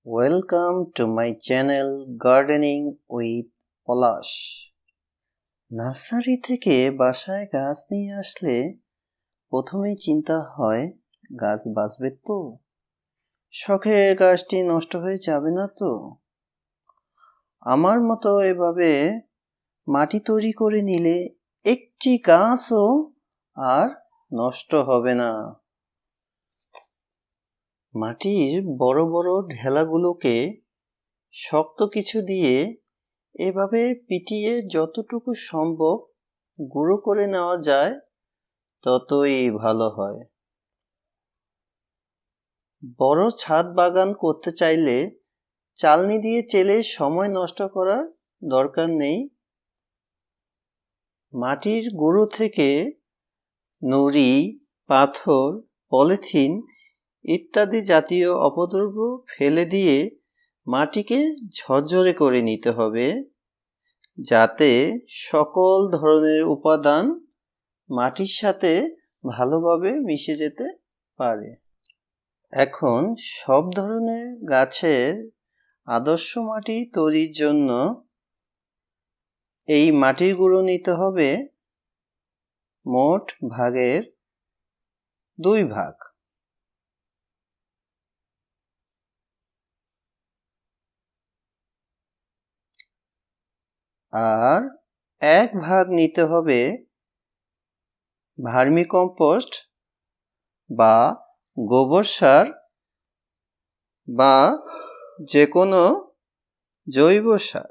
Welcome to my channel Gardening with Palash. Nursery থেকে বাসায় গাছ নিয়ে আসলে প্রথমেই চিন্তা হয় গাছ বাঁচবে তো, শখে গাছটি নষ্ট হয়ে যাবে না তো। আমার মতো এভাবে মাটি তৈরি করে নিলে একটি গাছও আর নষ্ট হবে না। মাটির বড় বড় ঢেলাগুলোকে শক্ত কিছু দিয়ে এভাবে পিটিয়ে যতটুকু সম্ভব গুঁড়ো করে নেওয়া যায় ততই ভালো হয়। বড় ছাদ বাগান করতে চাইলে চালনি দিয়ে চেলে সময় নষ্ট করার দরকার নেই। মাটির গুঁড়ো থেকে নুড়ি, পাথর, পলিথিন ইত্যাদি জাতীয় অপদ্রব্য ফেলে দিয়ে মাটিকে ঝরঝরে করে নিতে হবে, যাতে সকল ধরনের উপাদান মাটির সাথে ভালোভাবে মিশে যেতে পারে। এখন সব ধরনের গাছের আদর্শ মাটি তৈরির জন্য এই মাটির গুঁড়ো নিতে হবে মোট ভাগের 2 ভাগ। আর 1 ভাগ নিতে হবে ভার্মিকম্পোস্ট বা গোবর সার বা যে কোনো জৈব সার।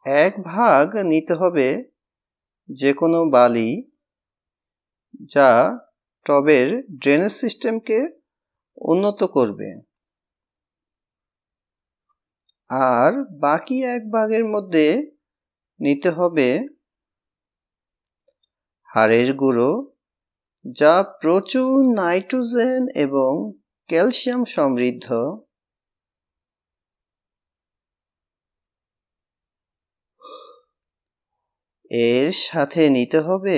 1 ভাগ নিতে হবে যে কোনো বালি, যা টবের ড্রেনেজ সিস্টেমকে উন্নত করবে। আর বাকি 1 ভাগের মধ্যে নিতে হবে হাড়ের গুঁড়ো, যা প্রচুর নাইট্রোজেন এবং ক্যালসিয়াম সমৃদ্ধ। এর সাথে নিতে হবে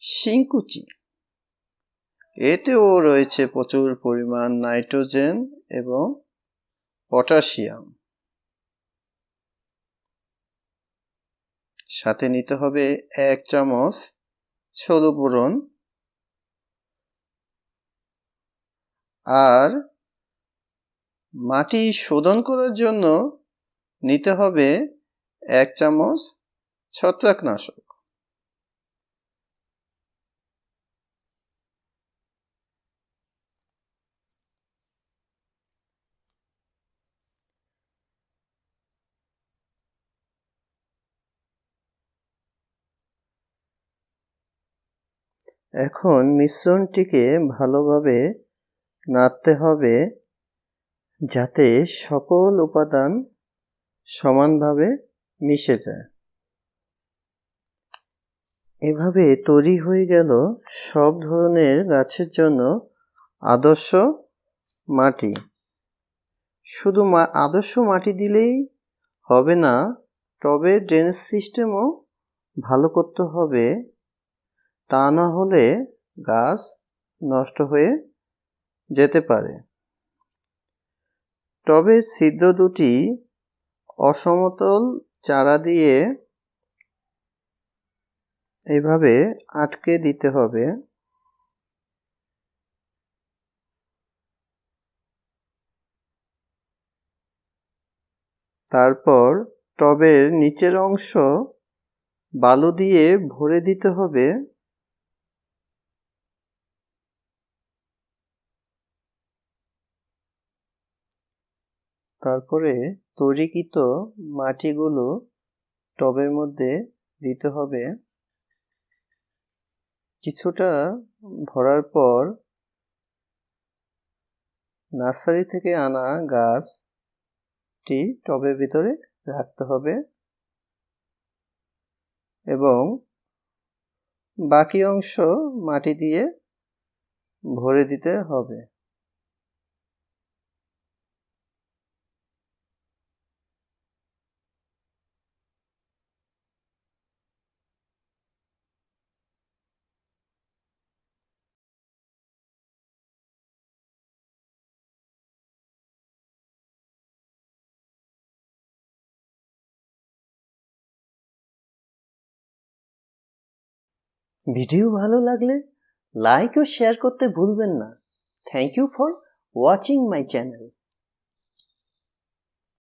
শিংকুচি, এতেও রয়েছে প্রচুর পরিমাণ নাইট্রোজেন এবং পটাশিয়াম। সাথে নিতে হবে 1 চামচ ছোলো বোরন আর মাটি শোধন করার জন্য নিতে হবে 1 চামচ ছত্রাকনাশক। এখন মিশ্রণটিকে ভালোভাবে নাড়তে হবে, যাতে সকল উপাদান সমানভাবে মিশে যায়। এভাবে তৈরি হয়ে গেল সব ধরনের গাছের জন্য আদর্শ মাটি। শুধু আদর্শ মাটি দিলেই হবে না, টবের ড্রেনেজ সিস্টেমও ভালো করতে হবে, তা না হলে গাছ নষ্ট হয়ে যেতে পারে। টবের ছিদ্র দুটি অসমতল চারা দিয়ে এভাবে আটকে দিতে হবে। তারপর টবের নিচের অংশ বালু দিয়ে ভরে দিতে হবে। তারপরে তৈরিকৃত মাটিগুলো টবের মধ্যে দিতে হবে। কিছুটা ভরার পর নার্সারি থেকে আনা গাছটি টবের ভিতরে রাখতে হবে এবং বাকি অংশ মাটি দিয়ে ভরে দিতে হবে। ভিডিও ভালো লাগলে লাইক ও শেয়ার করতে ভুলবেন না। Thank you for watching my channel.